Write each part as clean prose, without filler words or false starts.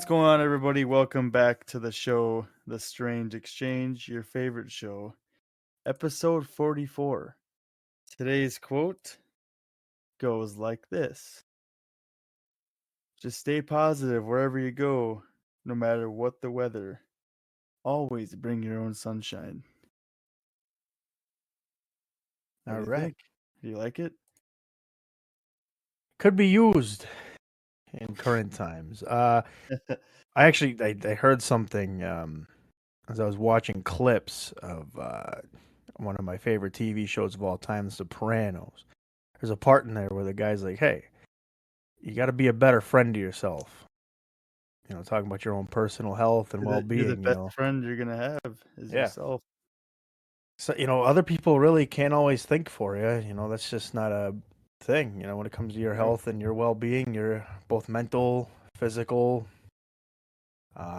What's going on, everybody? Welcome back to the show, The Strange Exchange, your favorite show, episode 44. Today's quote goes like this: just stay positive wherever you go, no matter what the weather. Always bring your own sunshine. What All do you right. think? Do you like it? Could be used in current times. I heard something as I was watching clips of one of my favorite TV shows of all time, The Sopranos. There's a part in there where the guy's like, "Hey, you got to be a better friend to yourself." Talking about your own personal health and You're the well-being. best friend you're gonna have is Yeah. yourself. So other people really can't always think for you. That's just not a thing. When it comes to your Nope. health and your well-being, your both mental, physical.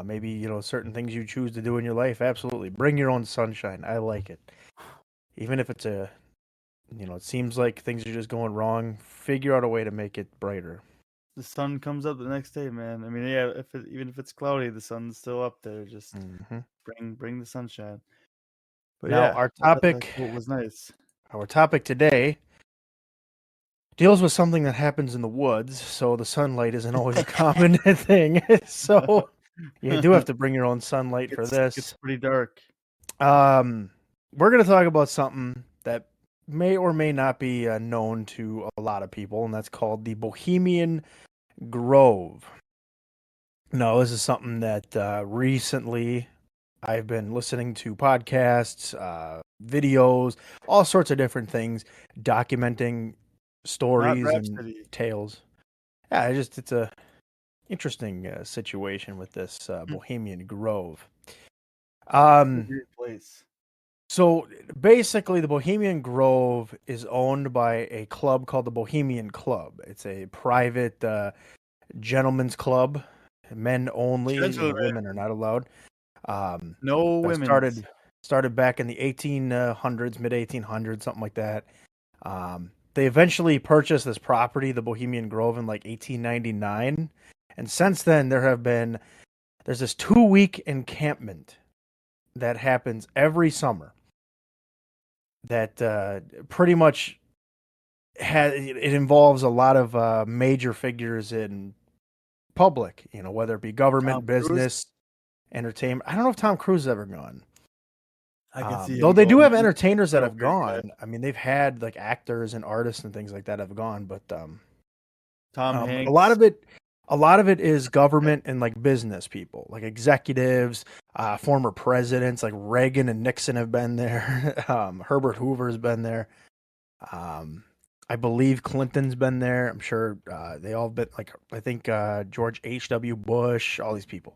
Maybe, certain things you choose to do in your life. Absolutely. Bring your own sunshine. I like it. Even if it seems like things are just going wrong, figure out a way to make it brighter. The sun comes up the next day, man. I mean, yeah, even if it's cloudy, the sun's still up there. Just hmm bring the sunshine. But Now, yeah, our that topic, quote was nice. our topic today deals with something that happens in the woods, so the sunlight isn't always a common thing. So you do have to bring your own sunlight for Gets this. pretty dark. We're going to talk about something that may or may not be known to a lot of people, and that's called the Bohemian Grove. No, this is something that recently I've been listening to podcasts, videos, all sorts of different things, documenting Not stories and Rhapsody. tales. Yeah, it's a interesting situation with this Hmm. Bohemian Grove. It's a Um, weird place. So basically, the Bohemian Grove is owned by a club called the Bohemian Club. It's a private gentlemen's club, men only. Gentlemen, Women are not allowed. no That women's. started back in the 1800s, mid 1800s, something like that. They eventually purchased this property, the Bohemian Grove, in like 1899, and since then there's this 2-week encampment that happens every summer that pretty much it involves a lot of major figures in public, whether it be Tom government, Cruise. business, entertainment. I don't know if Tom Cruise has ever gone. I can see Though him they do going. have He's entertainers that a have weird guy. gone. I mean, they've had like actors and artists and things like that have gone, but Tom a lot Hanks. of it, a lot of it is government and like business people, like executives, former presidents, like Reagan and Nixon have been there. Herbert Hoover's been there. I believe Clinton's been there. I'm sure they all been like I think George H.W. Bush, all these people.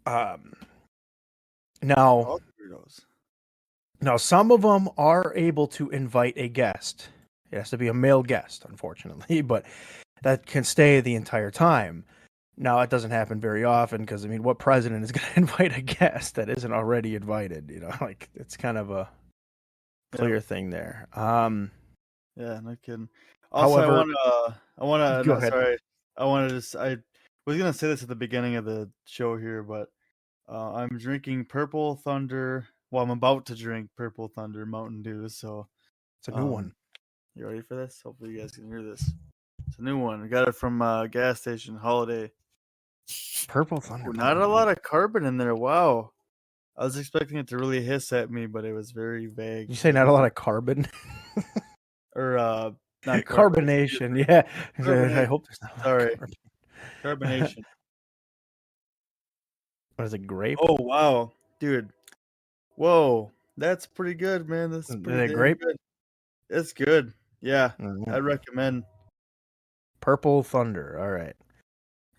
Um, now, All weirdos. now some of them are able to invite a guest. It has to be a male guest, unfortunately, but that can stay the entire time. Now, it doesn't happen very often because I mean, what president is going to invite a guest that isn't already invited? Like it's kind of a Yeah, clear thing there. yeah, no kidding. Also, However, go no, ahead. sorry. I was gonna say this at the beginning of the show here, but I'm drinking Purple Thunder. Well, I'm about to drink Purple Thunder Mountain Dew. So, It's a new um, one. you ready for this? Hopefully, you guys can hear this. It's a new one. I got it from gas station Holiday. Purple Thunder Ooh, not Mountain a Dew. lot of carbon in there. Wow. I was expecting it to really hiss at me, but it was very vague. You say not a lot of carbon? Or not carbon. Excuse Carbonation, me. yeah. I Carbonation. hope there's not a lot of Sorry, carbon. carbonation. What is it, grape? Oh wow, dude. Whoa, that's pretty good, man. That's Is pretty it damn grape? good. It's good. Yeah, Mhm. I'd recommend Purple Thunder. All right.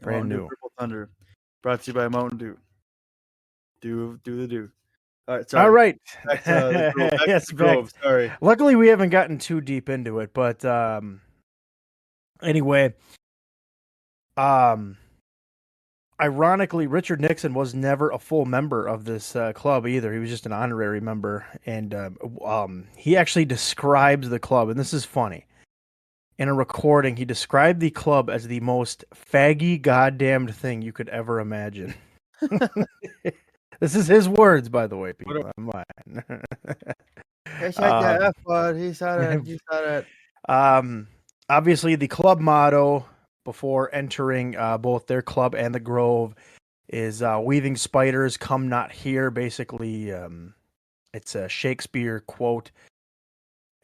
Brand Mountain Dew new. Purple Thunder. Brought to you by Mountain Dew. Do the do. All right, All sorry. right. Back to the Grove. Back to Yes, the back. Grove. Sorry. Luckily, we haven't gotten too deep into it, but anyway, um, ironically, Richard Nixon was never a full member of this club either. He was just an honorary member, and he actually describes the club, and this is funny. in a recording, he described the club as the most faggy goddamned thing you could ever imagine. This is his words, by the way, What a- people, not mine. He said the um, F word. He said it. He said it. um, obviously, the club motto before entering both their club and the Grove is "Weaving spiders, come not here." Basically, it's a Shakespeare quote,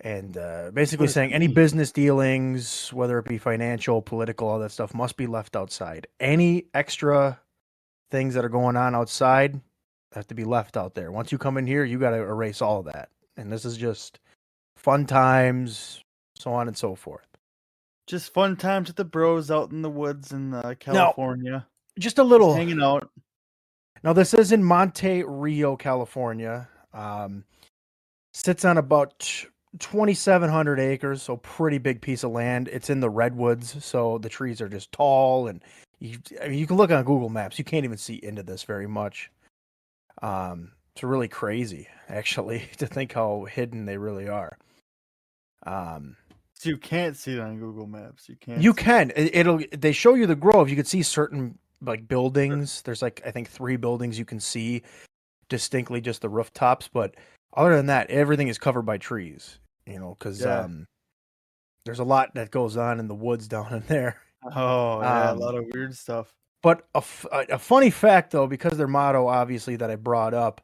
and What basically does saying that any mean? business dealings, whether it be financial, political, all that stuff, must be left outside. Any extra things that are going on outside have to be left out there. Once you come in here, you got to erase all of that. And this is just fun times, so on and so forth. Just fun times with the bros out in the woods in Now, California. just a Just little. hanging out. Now, this is in Monte Rio, California. Sits on about 2,700 acres, so pretty big piece of land. It's in the redwoods, so the trees are just tall, and you can look on Google Maps. You can't even see into this very much. It's really crazy, actually, to think how hidden they really are. So you can't see it on Google Maps. You can't You see it. can. They show you the Grove. You can see certain like buildings. There's like I think 3 buildings you can see distinctly, just the rooftops. But other than that, everything is covered by trees. You know, because Yeah. there's a lot that goes on in the woods down in there. Oh, yeah. A Um, lot of weird stuff. but a funny fact though, because their motto obviously that I brought up,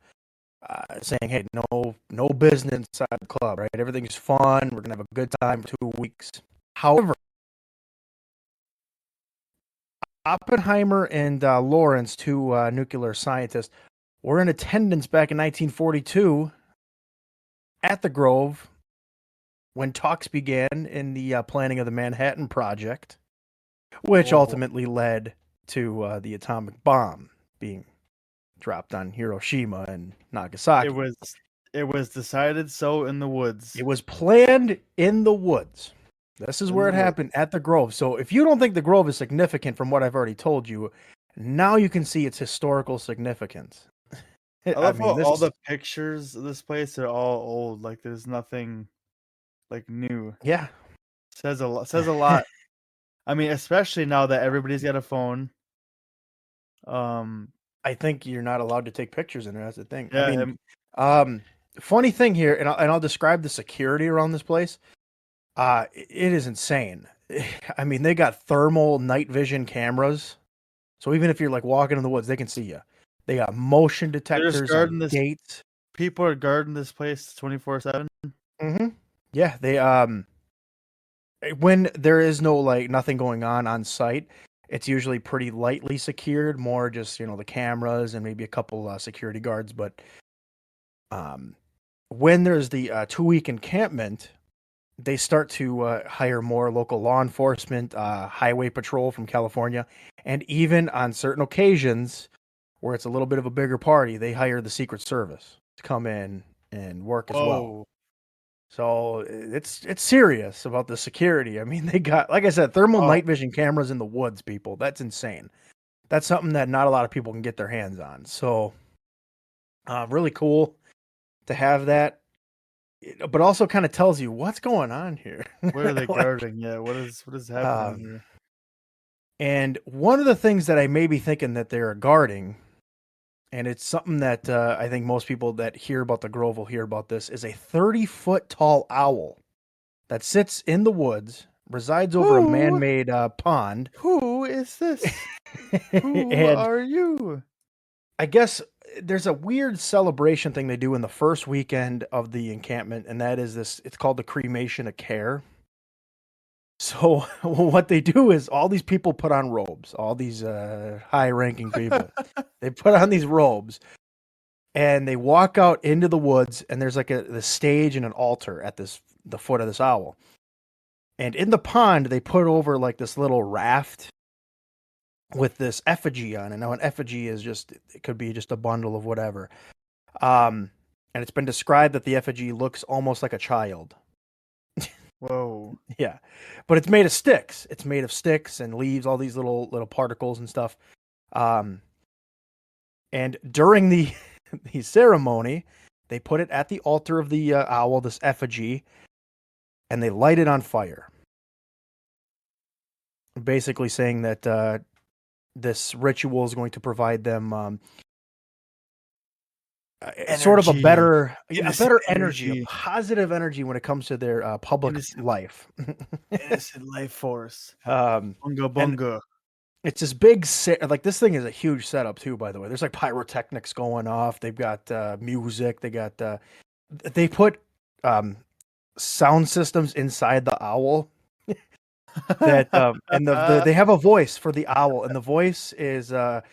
saying, "Hey, no business inside the club, right? Everything's fun. We're gonna have a good time for 2 weeks." However, Oppenheimer and Lawrence, 2 nuclear scientists, were in attendance back in 1942 at the Grove when talks began in the planning of the Manhattan Project, which Oh, ultimately led to the atomic bomb being dropped on Hiroshima and it Nagasaki. was it was decided so in the It woods. was planned in the woods. This is In where the it woods. happened at the Grove. So if you don't think the Grove is significant from what I've already told you, now you can see its historical significance. I I love how mean, all this, the pictures of this place are all old. Like there's nothing like new. yeah. Says a lot. Says a lot. I mean, especially now that everybody's got a phone. Um, I think you're not allowed to take pictures in there. That's the thing. I yeah, mean, um, funny thing here, and I'll describe the security around this place. It is insane. I mean, they got thermal night vision cameras, so even if you're like walking in the woods, they can see you. They got motion they're just detectors on guarding this. gates. People are guarding this place 24/7. Hmm. Yeah, they when there is no like nothing going on site, it's usually pretty lightly secured, more just the cameras and maybe a couple security guards. But um, when there's the 2 week encampment, they start to hire more local law enforcement, highway patrol from California, and even on certain occasions where it's a little bit of a bigger party, they hire the Secret Service to come in and work as well. Whoa! So it's serious about the security. I mean, they got, like I said, thermal Oh, night vision cameras in the woods, people. That's insane. That's something that not a lot of people can get their hands on. So really cool to have that, but also kind of tells you what's going on here. where are they Like, guarding? Yeah, what is happening um, here? and one of the things that I may be thinking that they're guarding, and it's something that I think most people that hear about the Grove will hear about this, is a 30-foot tall owl that sits in the woods, resides over a Who? man-made pond, Who is this? Who and are you? I guess there's a weird celebration thing they do in the first weekend of the encampment, and that is this. It's called the cremation of care. So what they do is all these people put on robes, all these high-ranking people. They put on these robes and they walk out into the woods, and there's like the stage and an altar at the foot of this owl. And in the pond, they put over like this little raft with this effigy on it. Now, an effigy is it could be just a bundle of whatever. And it's been described that the effigy looks almost like a child. Whoa! Yeah, but it's made of sticks. It's made of sticks and leaves, all these little particles and stuff. Um, and during the the ceremony, they put it at the altar of the owl, this effigy, and they light it on fire. basically saying that this ritual is going to provide them sort of Energy, a innocent better energy, a energy, positive energy when it comes to their public innocent, life. innocent life force. um, Bunga and bunga. it's this big like this thing is a huge setup too. By the way, there's like pyrotechnics going off. They've got music. They put um, sound systems inside the owl that and they have a voice for the owl, and the voice is a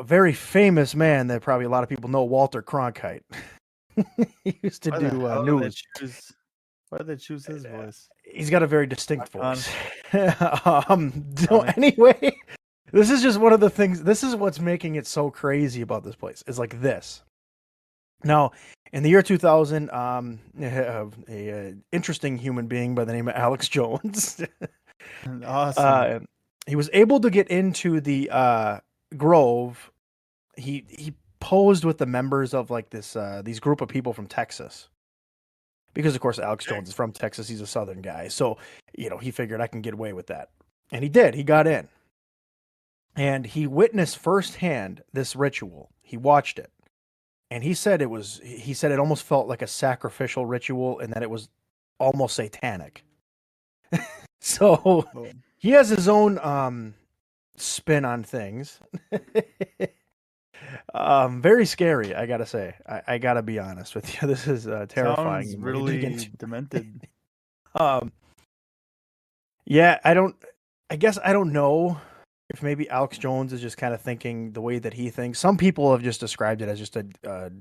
very famous man that probably a lot of people know, Walter Cronkite. He used to Why the do hell did they news. choose? Why did they choose his voice? He's got a very distinct Icon, voice. So iconic. anyway, this is just one of the things. This is what's making it so crazy about this place. Is like this. Now, in the year 2000, a interesting human being by the name of Alex Jones, Awesome. uh, he was able to get into the Grove. He posed with the members of like this these group of people from Texas, because of course Alex Jones is from Texas. He's a Southern guy, so he figured I can get away with that, and he did. He got in, and he witnessed firsthand this ritual. He watched it, and he said it almost felt like a sacrificial ritual, and that it was almost satanic. So Oh, he has his own spin on things. Very scary, I gotta say. I gotta be honest with you. This is sounds terrifying when you dig really into. demented. Um, yeah, I guess I don't know if maybe Alex Jones is just kind of thinking the way that he thinks. Some people have just described it as just a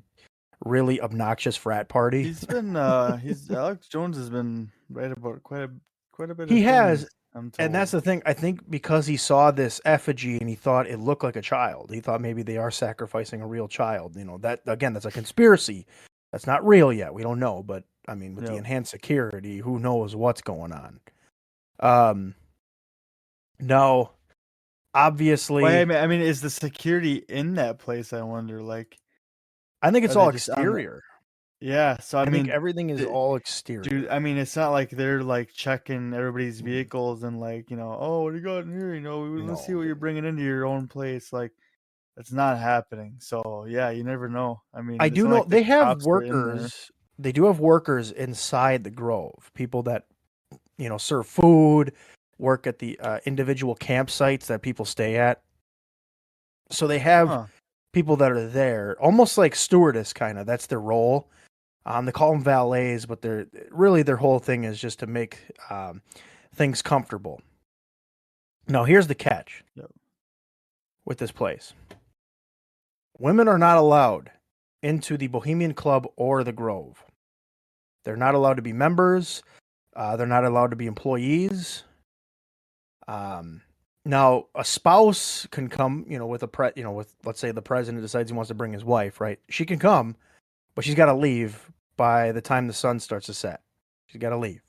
really obnoxious frat party. He's Alex Jones has been right about quite a bit He of has, things, I'm and that's told. the thing. I think because he saw this effigy and he thought it looked like a child. He thought maybe they are sacrificing a real child. That again, that's a conspiracy. That's not real yet. We don't know, but I mean, with the Yep. enhanced security, who knows what's going on? Um, no, Well, obviously, I mean, is the security in that place? I wonder. Like, I think are it's they all just on? exterior. Yeah. So I I think mean, everything is d- all dude. exterior. I mean, it's not like they're like checking everybody's Mm, vehicles and like oh, what do you got in here? Let's see no, what you're bringing into your own place. Like, that's not happening. So yeah, you never know. I I mean, it's do not know like the they have cops are in there. workers. They do have workers inside the Grove. People that serve food, work at the individual campsites that people stay at. So they have Huh. people that are there, almost like stewardess kind of. That's their role. They call them valets, but they're really their whole thing is just to make things comfortable. Now, here's the catch Yep. with this place: women are not allowed into the Bohemian Club or the Grove. They're not allowed to be members. They're not allowed to be employees. Um, Now, a spouse can come, with with let's say the president decides he wants to bring his wife, right? She can come, but she's got to leave by the time the sun starts to set. She's got to leave.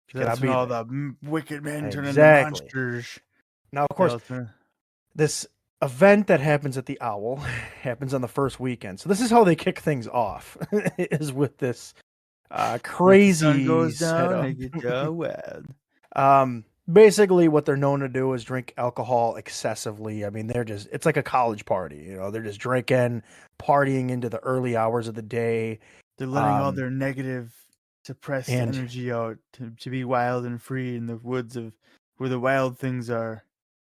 She cannot That's when be all there. the wicked men turn into Exactly. monsters. Now, of course, They'll turn. this event that happens at the Owl happens on the first weekend. So this is how they kick things off, is with this Once the sun crazy goes down, setup. they get you wild. Basically what they're known to do is drink alcohol excessively. I mean, it's like a college party, they're just drinking, partying into the early hours of the day. They're letting all Um, their negative, suppressed and energy out to be wild and free in the woods of where the wild things are.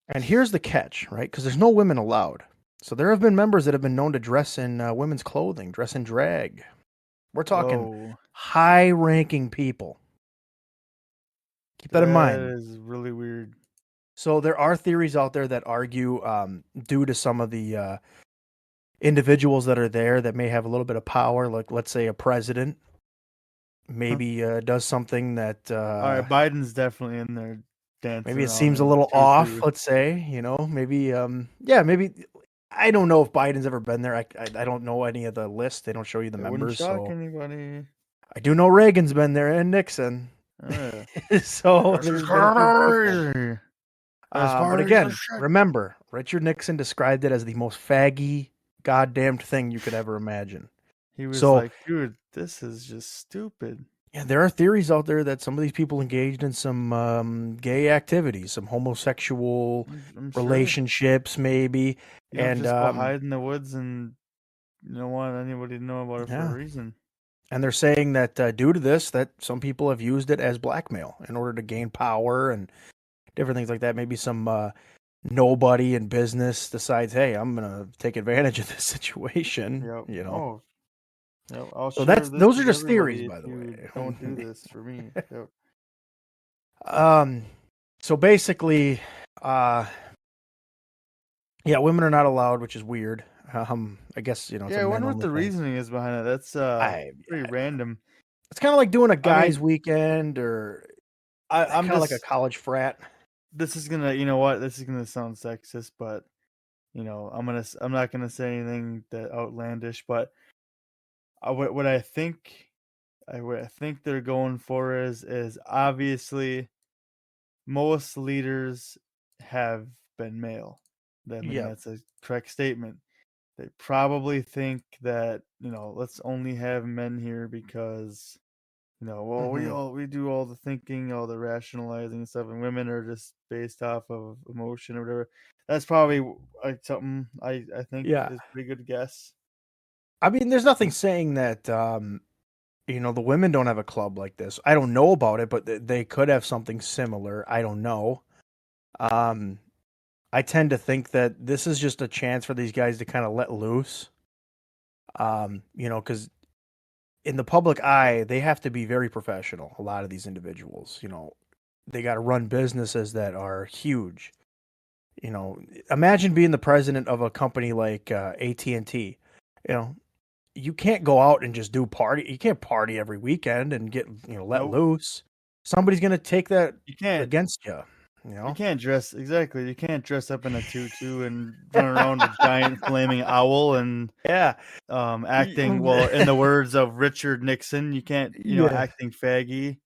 and here's the catch, right? Because there's no women allowed. So there have been members that have been known to dress in women's clothing, dress in drag. We're talking Whoa, high-ranking people. Keep that in that mind. is really weird. So there are theories out there that argue, due to some of the individuals that are there that may have a little bit of power, like let's say a president, Huh. maybe does something that All right, Biden's definitely in there dancing maybe it around seems a in little off. tutu. Let's say, maybe yeah, maybe. I don't know if Biden's ever been there. I don't know any of the lists. They don't show you the It wouldn't members, shock so anybody. I do know Reagan's been there and Nixon. Uh, So this is there's been a few people. crazy. This But party's a again, shit. remember, Richard Nixon described it as the most faggy, goddamned thing you could ever imagine. He was So like, dude, this is just stupid. Yeah, there are theories out there that some of these people engaged in some gay activities, some homosexual I'm sure. relationships, maybe. You don't And just go hide in the woods and you don't want anybody to know about it for a yeah, reason. and they're saying that due to this, that some people have used it as blackmail in order to gain power and different things like that. Maybe some nobody in business decides, hey, I'm gonna take advantage of this situation. Yep. You know, Oh, yep. I'll so share that's this those are with just theories, everybody if by the you don't do way. this for me. Yep. um, so basically, uh, yeah, women are not allowed, which is weird. I guess it's Yeah, a I men wonder what only the thing. reasoning is behind it. That's I pretty random. It's kind of like doing a I guys' mean, weekend or I'm kind of like a just college frat. this is gonna, you know what? This is gonna sound sexist, but I'm not gonna say anything that outlandish, but what I think what I think they're going for is obviously most leaders have been male. I mean, Yeah. that's a correct statement. They probably think that, let's only have men here because, well, Hmm. we do all the thinking, all the rationalizing and stuff, and women are just based off of emotion or whatever. That's probably like something I think Yeah. is a pretty good guess. I mean, there's nothing saying that the women don't have a club like this. I don't know about it, but they could have something similar. I don't know. Um, I tend to think that this is just a chance for these guys to kind of let loose. Because in the public eye, they have to be very professional. A lot of these individuals, they got to run businesses that are huge. You know, Imagine being the president of a company like AT&T. You know, you can't go out and just do party. You can't party every weekend and get let Nope. loose. Somebody's gonna take that You can't against you. You you know. can't dress exactly. You can't dress up in a tutu and run around a giant flaming owl and Yeah. acting well in the words of Richard Nixon, you can't, Yeah. acting faggy.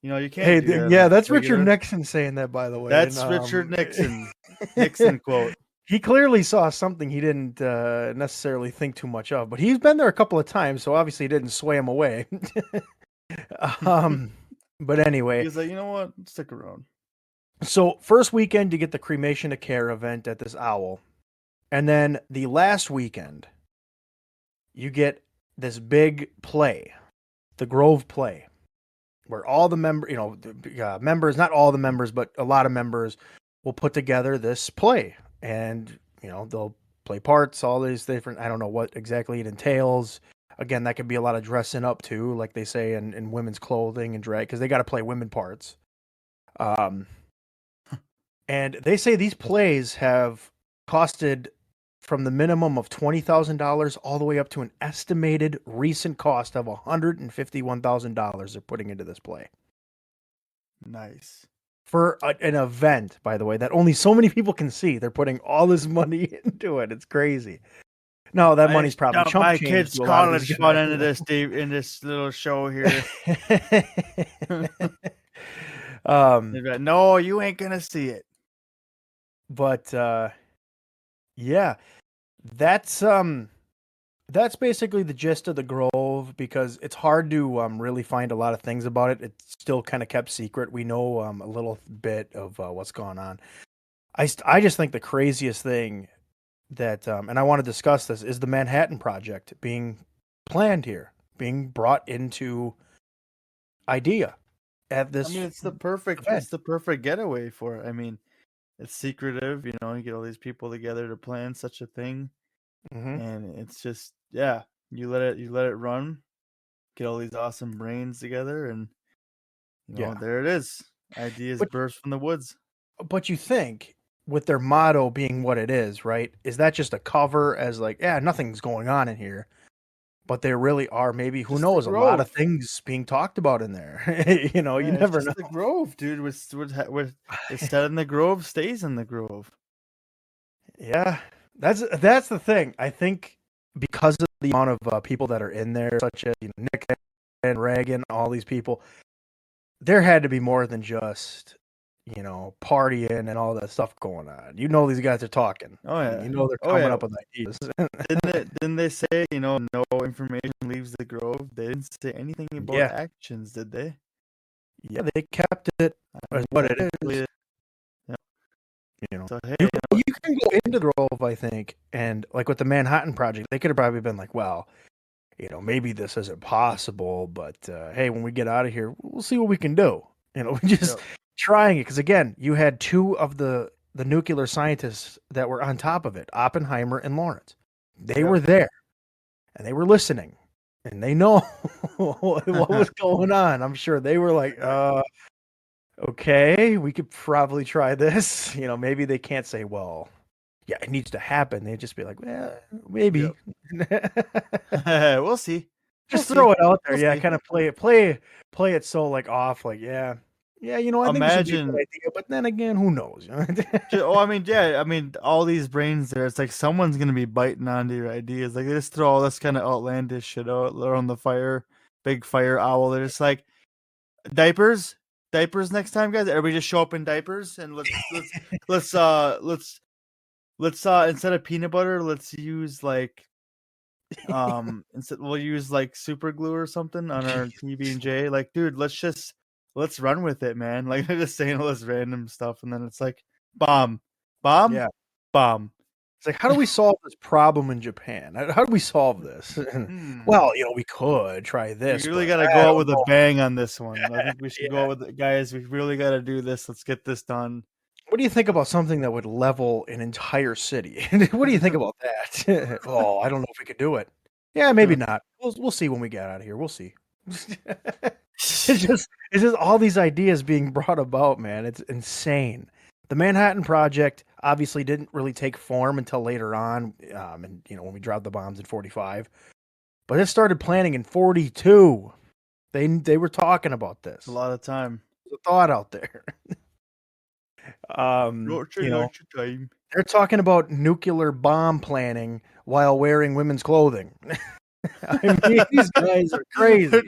You can't Hey, do that yeah, on that's Richard regular. Nixon saying that, by the way. And That's Richard Nixon. Nixon quote. he clearly saw something he didn't necessarily think too much of, but he's been there a couple of times, so obviously it didn't sway him away. um, but He anyway, was like, you know what? Stick around. so first weekend you get the cremation to care event at this owl, and then the last weekend you get this big play, the Grove play, where all the members, not all the members, but a lot of members will put together this play, and they'll play parts, all these different. I don't know what exactly it entails. Again, that could be a lot of dressing up too, like they say in women's clothing and drag, because they got to play women parts. Um, and they say these plays have costed from the minimum of $20,000 all the way up to an estimated recent cost of $151,000 they're putting into this play Nice. for an event, by the way, that only so many people can see. They're putting all this money into it. It's crazy. No, that I money's probably dumped chump my change kid's to a lot of these college fund guys. into this in this little show here. They'd be like, no, you ain't gonna see it. But yeah, that's that's basically the gist of the Grove, because it's hard to really find a lot of things about it. It's still kind of kept secret. We know a little bit of what's going on. I just think the craziest thing that, and I want to discuss this, is the Manhattan Project being planned here, being brought into idea at I mean, this it's event. the perfect getaway for it. I mean, it's secretive, you get all these people together to plan such a thing, Hmm. and it's just, yeah, you let it run, get all these awesome brains together, and Yeah, there it is. Ideas but burst from the woods. you think, with their motto being what it is, right? Is that just a cover as like, yeah, nothing's going on in here? But there really are, maybe, who Just the knows, a lot of Grove. things being talked about in there. You Yeah, it's never just know. the Grove, dude. What is said in the Grove stays in the Grove. Yeah, that's the thing. I think because of the amount of people that are in there, such as Nick and Reagan, all these people, there had to be more than just partying and all that stuff going on. You know these guys are talking. Oh And yeah. you know they're Oh coming yeah. up with ideas. Didn't they say, no information leaves the grove? They didn't say anything about Yeah. actions, did they? Yeah, they kept it I as mean, what it technically, is. yeah. You know, So hey, you can go into the Grove, I think, and like with the Manhattan Project, they could have probably been like, well, maybe this isn't possible, but hey, when we get out of here, we'll see what we can do. Just yep, trying it because again, you had two of the nuclear scientists that were on top of it, Oppenheimer and Lawrence. They yep. were there and they were listening, and they know what was going on. I'm sure they were like, okay, we could probably try this. Maybe they can't say, well, yeah, it needs to happen. They'd just be like, well, Yep. maybe. We'll see. We'll Just see. throw it out there. We'll Yeah, see. kind of play it so like off, like, yeah. Yeah, I think this would be a good Imagine. idea, but then again, who knows? Oh, I mean, yeah. I mean, all these brains there. It's like someone's gonna be biting onto your ideas. Like they just throw all this kind of outlandish shit out on the big fire owl. They're just like diapers, diapers next time, guys. Everybody just show up in diapers and let's instead of peanut butter, let's use like instead we'll use like super glue or something on our PB and J. Like, dude, let's run with it, man. Like they're just saying all this random stuff, and then it's like bomb, bomb, Yeah. bomb. It's like, how do we solve this problem in Japan? How do we solve this? Hmm. Well, we could try We this, really but got to I go out don't with a know. bang on this one. I think we should go Yeah. out with it, guys. We really got to do this. Let's get this done. What do you think about something that would level an entire city? What do you think about that? Oh, I don't know if we could do it. Yeah, maybe not. We'll see when we get out of here. We'll see. It's just all these ideas being brought about, man. It's insane. The Manhattan Project obviously didn't really take form until later on, and when we dropped the bombs in 45. But it started planning in 42. They were talking about It's a this. lot of time. There's a thought out there. Lots of time. They're talking about nuclear bomb planning while wearing women's clothing. I mean, these guys are crazy.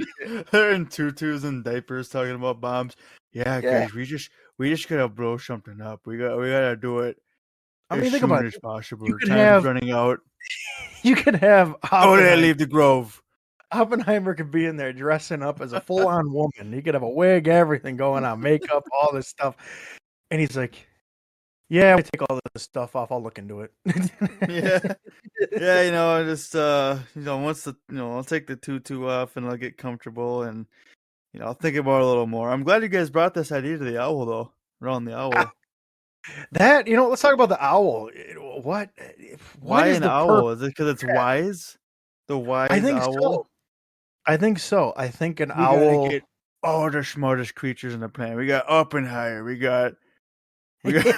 They're in tutus and diapers talking about bombs. Yeah, Yeah. guys, we just gotta blow something up. We gotta do it I as mean, think soon about as it. possible. You could Time's have running out. you could have Don't let it Oppenheimer. leave the grove. Oppenheimer could be in there dressing up as a full-on woman. He could have a wig, everything going on, makeup, all this stuff. And he's like, "Yeah, we take all this stuff off. I'll look into it." Yeah. Yeah, just once I'll take the tutu off and I'll get comfortable and I'll think about it a little more. I'm glad you guys brought this idea to the owl though. Around the owl. Let's talk about the owl. What what Why is an the owl? purpose? Is it because it's wise? The I wise think owl? so. I think so. I think an We gotta owl. get all the smartest creatures in the planet. We got Oppenheimer. We got we got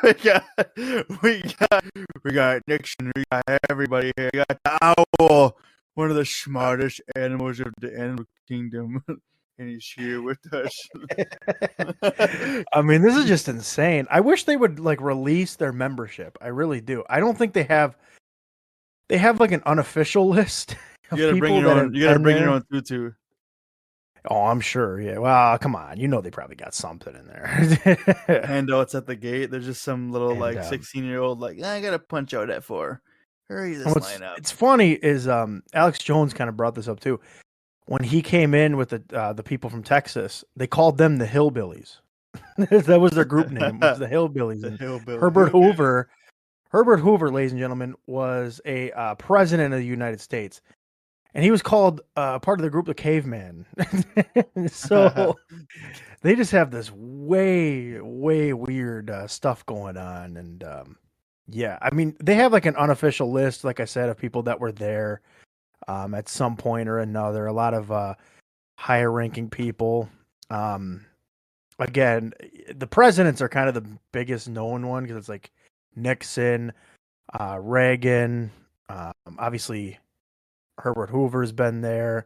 we got we got Nixon. We got everybody here. We got the owl, one of the smartest animals of the animal kingdom, and he's here with us. I mean, this is just insane. I wish they would like release their membership. I really do. I don't think they have. They have like an unofficial list You of gotta bring people your that own. have You gotta been bring your there. own tutu. Oh, I'm sure. Yeah. Well, come on. They probably got something in there. Handouts at the gate. There's just some little And 16-year-old I gotta punch out at 4. Hurry this what's line up. it's funny is Alex Jones kind of brought this up too. When he came in with the people from Texas, they called them the Hillbillies. That was their group name. Was the Hillbillies. The And hillbilly. Herbert Hoover. Herbert Hoover, ladies and gentlemen, was a president of the United States, and he was called part of the group the Caveman. So they just have this way, way weird stuff going on, and yeah, I mean, they have like an unofficial list, like I said, of people that were there at some point or another. A lot of higher-ranking people. Again, the presidents are kind of the biggest known one because it's like Nixon, Reagan, obviously Herbert Hoover's been there.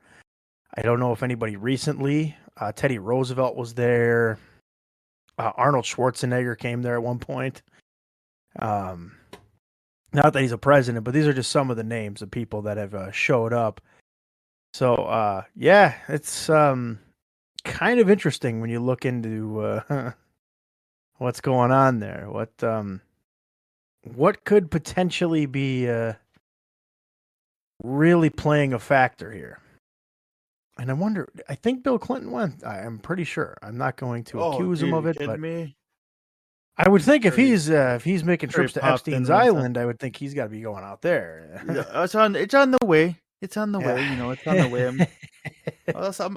I don't know if anybody recently. Teddy Roosevelt was there. Arnold Schwarzenegger came there at one point. Not that he's a president, but these are just some of the names of people that have showed up. So yeah, it's kind of interesting when you look into what's going on there? What could potentially be really playing a factor here? And I wonder. I think Bill Clinton went. I'm pretty sure. I'm not going to Oh, accuse him dude, of you it, kidding but me? I would think Sure, if he's making sure he trips to popped in Epstein's one time. Island, I would think he's got to be going out there. Yeah, it's on the way. It's on the Yeah. way. You know, it's on the way.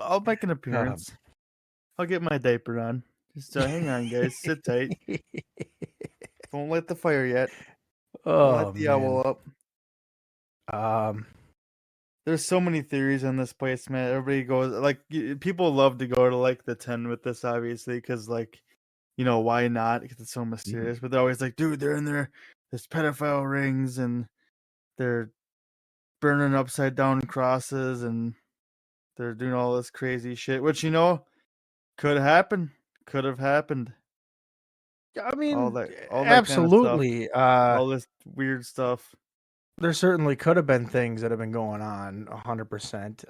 I'll make an Um, appearance. I'll get my diaper on. Just hang on, guys. Sit tight. Don't light the fire yet. Don't oh light the owl man. up. Um, There's so many theories on this place, man. Everybody goes like people love to go to like the 10 with this, obviously, because like why not? Because it's so mhm. mysterious. But they're always like, dude, they're in there. There's pedophile rings and they're burning upside down crosses and they're doing all this crazy shit, which could happen, could have happened. I mean, All that kind of stuff, absolutely. all this weird stuff. There certainly could have been things that have been going on 100%.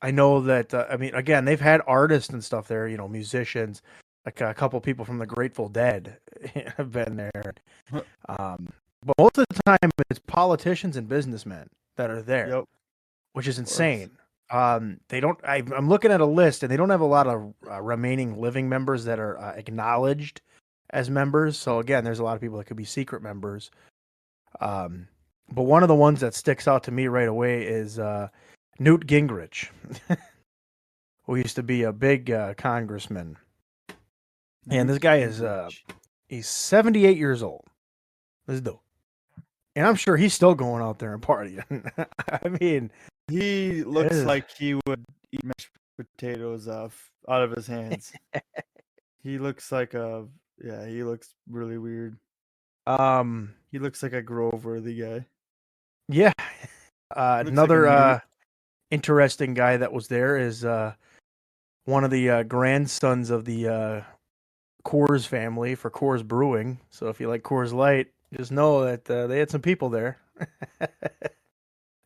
I know that, I mean, again, they've had artists and stuff there, musicians, like a couple people from the Grateful Dead have been there. But most of the time, it's politicians and businessmen that are there, Yep, which is of course. insane. They don't. I'm looking at a list, and they don't have a lot of remaining living members that are acknowledged as members. So again, there's a lot of people that could be secret members. Um, but one of the ones that sticks out to me right away is Newt Gingrich, who used to be a big congressman. And this Newt guy is Gingrich. he's 78 years old. This dude. And I'm sure he's still going out there and partying. I mean, He it looks is, like he would eat mashed potatoes out of his hands. He looks like he looks really weird. um, He looks like a Grove worthy guy. yeah. Looks like a Another Newt. interesting guy that was there is one of the grandsons of the Coors family for Coors Brewing. So if you like Coors Light, just know that they had some people there.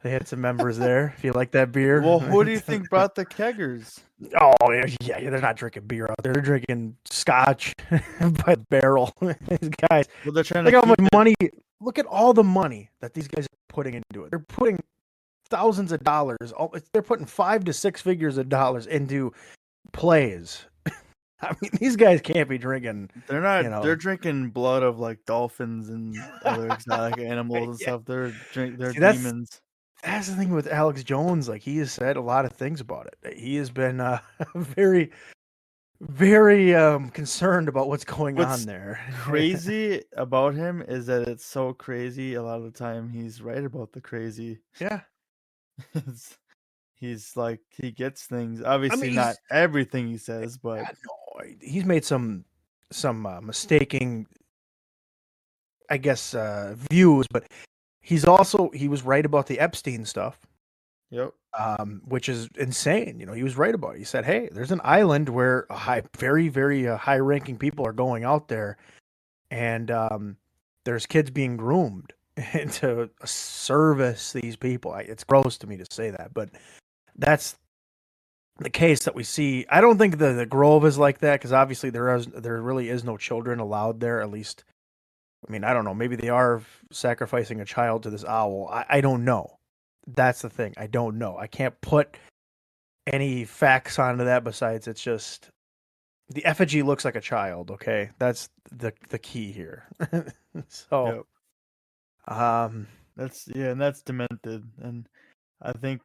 They had some members there. If you like that beer. Well, who do you think brought the keggers? Oh yeah, they're not drinking beer out there. They're drinking scotch by the barrel. These guys, Well, they're trying to look how keep much it. money. Look at all the money that these guys are putting into it. They're putting thousands of dollars. They're putting 5 to 6 figures of dollars into plays. I mean, these guys can't be drinking. They're not. They're drinking blood of like dolphins and other exotic animals and Yeah. stuff. They're See, that's demons. that's the thing with Alex Jones. Like he has said a lot of things about it. He has been very, very concerned about what's going on What's there. crazy about him is that it's so crazy. A lot of the time, he's right about the crazy. Yeah, He's like he gets things. I Obviously, mean, not everything he says, but no, he's made some mistaking, I guess, views, but he was right about the Epstein stuff. yep. Which is insane. He was right about it. He said, "Hey, there's an island where very, very high-ranking people are going out there, and there's kids being groomed to service these people." It's gross to me to say that, but that's the case that we see. I don't think the Grove is like that because obviously there really is no children allowed there. At least, I mean, I don't know. Maybe they are sacrificing a child to this owl. I don't know. That's the thing. I don't know. I can't put any facts onto that besides it's just the effigy looks like a child. Okay, that's the key here. So, Yep. um, And that's demented. And I think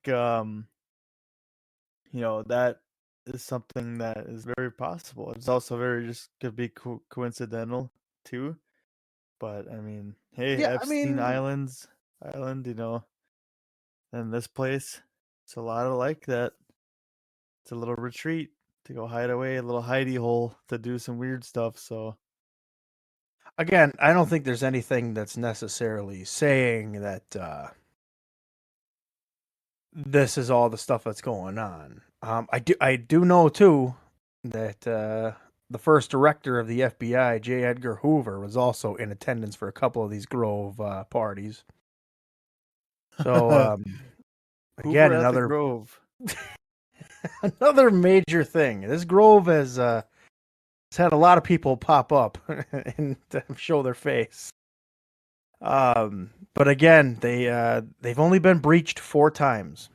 that is something that is very possible. It's also very just could be coincidental too. But I mean, hey, yeah, I Epstein mean, Island, and this place, it's a lot of like that. It's a little retreat to go hide away, a little hidey hole to do some weird stuff. So again, I don't think there's anything that's necessarily saying that this is all the stuff that's going on. I do know too that the first director of the FBI, J. Edgar Hoover, was also in attendance for a couple of these Grove parties. So again, Hoover at the Grove. another major thing. This Grove has had a lot of people pop up and show their face. But again, they've only been breached 4 times.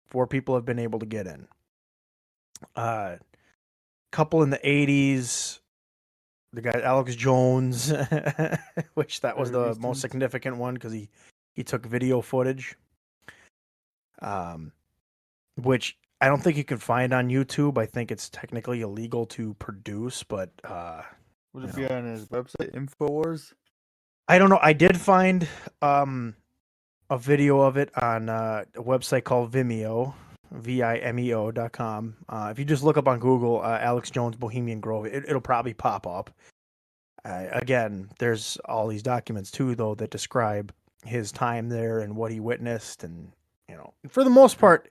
4 people have been able to get in. Couple in the 80s, the guy Alex Jones, which that was Very the most recent. significant one because he took video footage, which I don't think you can find on YouTube. I think it's technically illegal to produce, but Would it be on his website, Infowars? I don't know. I did find a video of it on a website called Vimeo, Vimeo.com. If you just look up on Google, Alex Jones Bohemian Grove, it'll probably pop up. Again, there's all these documents too, though, that describe his time there and what he witnessed, and for the most part,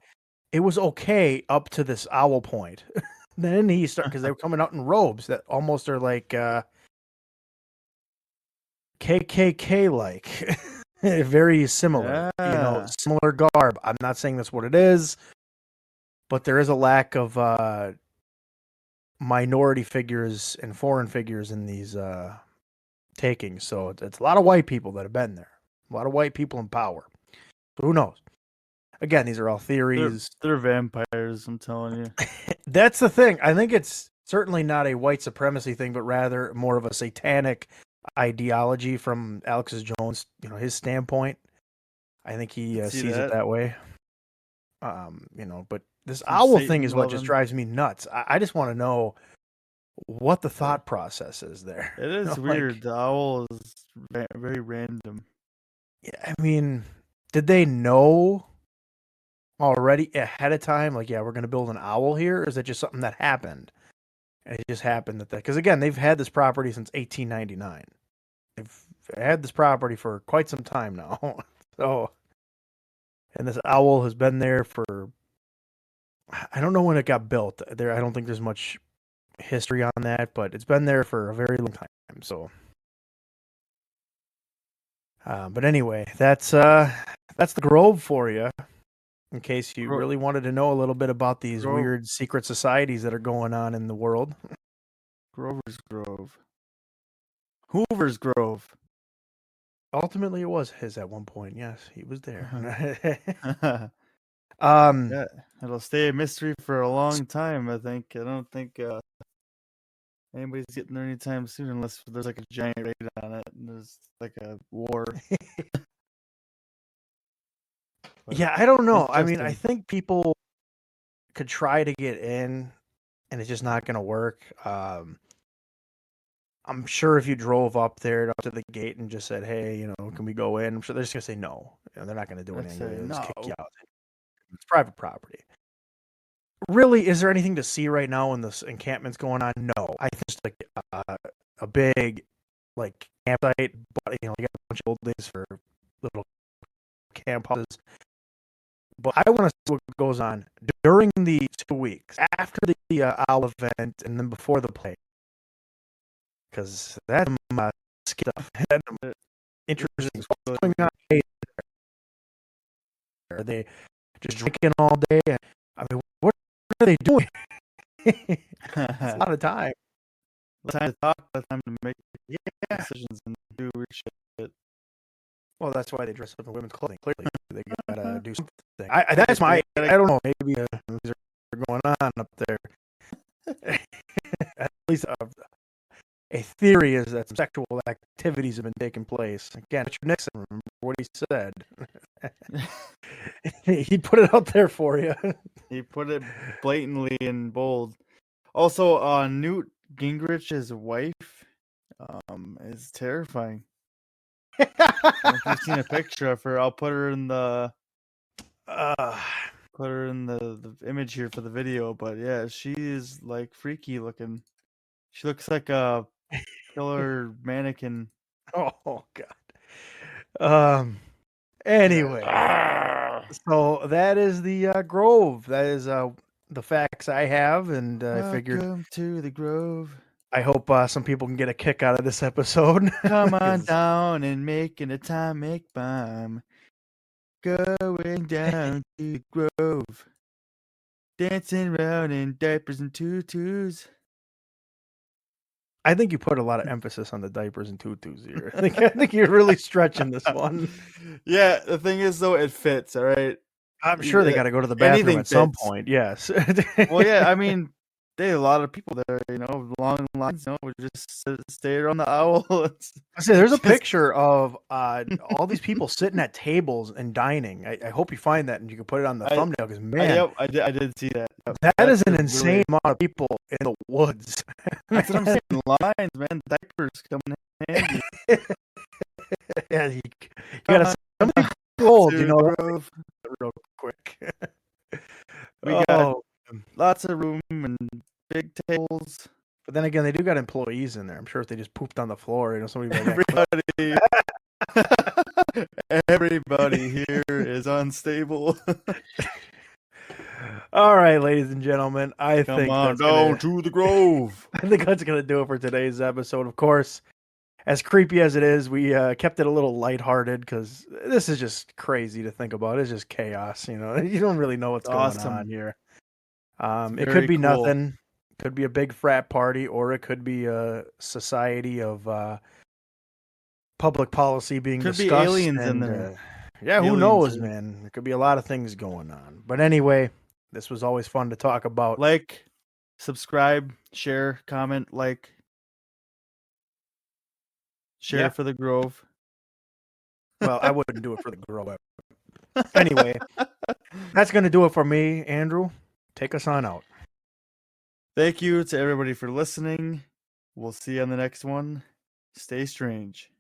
it was okay up to this owl point. Then he started because they were coming out in robes that almost are like KKK like. Very similar, Yeah. similar garb. I'm not saying that's what it is, but there is a lack of minority figures and foreign figures in these takings. So it's a lot of white people that have been there, a lot of white people in power. So who knows? Again, these are all theories. They're vampires, I'm telling you. That's the thing. I think it's certainly not a white supremacy thing, but rather more of a satanic ideology from Alex Jones, his standpoint. I think he sees it that way. But this Some owl Satan thing is what just loving. drives me nuts. I just want to know what the thought process is there. It is weird. The owl is very random. Yeah, I mean, did they know already ahead of time? Like, yeah, we're going to build an owl here, or is it just something that happened? And it just happened because again, they've had this property since 1899. They've had this property for quite some time now. So, and this owl has been there for, I don't know when it got built. I don't think there's much history on that, but it's been there for a very long time. So, but anyway, that's the Grove for you. In case you really wanted to know a little bit about these weird secret societies that are going on in the world. Grover's Grove. Hoover's Grove. Ultimately, it was his at one point. Yes, he was there. Yeah, it'll stay a mystery for a long time, I think. I don't think anybody's getting there anytime soon unless there's like a giant raid on it and there's like a war. Yeah, I don't know. I mean, I think people could try to get in and it's just not going to work. I'm sure if you drove up there up to the gate and just said, "Hey, can we go in?" I'm sure they're just going to say no. They're not going to do anything. They'll just kick you out. It's private property. Really, is there anything to see right now when this encampment's going on? No. I think it's like a big campsite, but you got a bunch of buildings for little camp houses. But I want to see what goes on during the 2 weeks after the owl event and then before the play, because that's stuff. Interesting. What's going on? Are they just drinking all day? I mean, what are they doing? It's a lot of time. Time to talk, time to make decisions and do weird shit. Well, that's why they dress up in women's clothing. Clearly, they gotta do something. That's my. I don't know. Maybe things are going on up there. At least a theory is that some sexual activities have been taking place. Again, Richard Nixon, remember what he said. He put it out there for you. He put it blatantly in bold. Also, Newt Gingrich's wife is terrifying. If you've seen a picture of her, I'll put her in the image here for the video. But yeah, she is like freaky looking. She looks like a killer mannequin. Oh God. Anyway, so that is the Grove. That is the facts I have, and I figured. Welcome to the Grove. I hope some people can get a kick out of this episode. Come on down and making atomic bomb. Going down to the Grove. Dancing around in diapers and tutus. I think you put a lot of emphasis on the diapers and tutus here. I think you're really stretching this one. Yeah, the thing is though, it fits. All right, I'm sure they got to go to the bathroom anything at some fits. point. Yes. Well, yeah, I mean, there are a lot of people there, long lines, would just stay around the owl. I say there's a Just picture of all these people sitting at tables and dining. I hope you find that and you can put it on the I, thumbnail because man, yep, I did see that. Yep. that is That's an a insane really, amount of people in the woods. that's what I'm saying. Lines, man, diapers coming in handy. Yeah, you gotta something old, To that Grove. real quick. We got Oh, lots of room and big tables. but then again, they do got employees in there. I'm sure if they just pooped on the floor, somebody would be like, Everybody, everybody here is unstable. all right, ladies and gentlemen, I Come think on that's down gonna to the Grove. I think that's gonna do it for today's episode. Of course, as creepy as it is, we kept it a little lighthearted because this is just crazy to think about. It's just chaos, You don't really know what's going on Awesome. here. It's It could very be cool. nothing. Could be a big frat party, or it could be a society of public policy being Could be discussed. aliens in And there. yeah, who Aliens. knows, man? There could be a lot of things going on. But anyway, this was always fun to talk about. Like, subscribe, share, comment, share Yeah. for the Grove. Well, I wouldn't do it for the girl. Anyway, that's going to do it for me, Andrew. Take us on out. Thank you to everybody for listening. We'll see you on the next one. Stay strange.